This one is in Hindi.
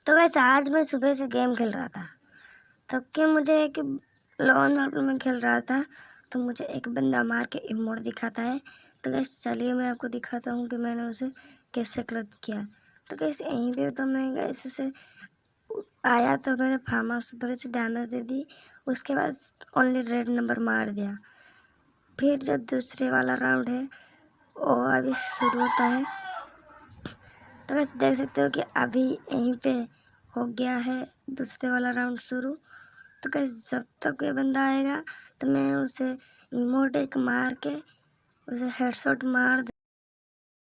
तो वैसे आज मैं सुबह से गेम खेल रहा था, तब कि मुझे एक लॉन ऑर्डर में खेल रहा था, तो मुझे एक बंदा मार के इमोट दिखाता है। तो गैस चलिए मैं आपको दिखाता हूँ कि मैंने उसे कैसे क्लिक किया। तो गैस यहीं पे तो मैं गैस उसे आया तो मैंने फार्म हाउस थोड़ी सी डैमेज दे दी, उसके बाद ओनली रेड नंबर मार दिया। फिर जो दूसरे वाला राउंड है वो अभी शुरू होता है। तो वैसे देख सकते हो कि अभी यहीं पे हो गया है दूसरे वाला राउंड शुरू। तो कैसे जब तक ये बंदा आएगा तो मैं उसे इमोट एक मार के उसे हेडशॉट मार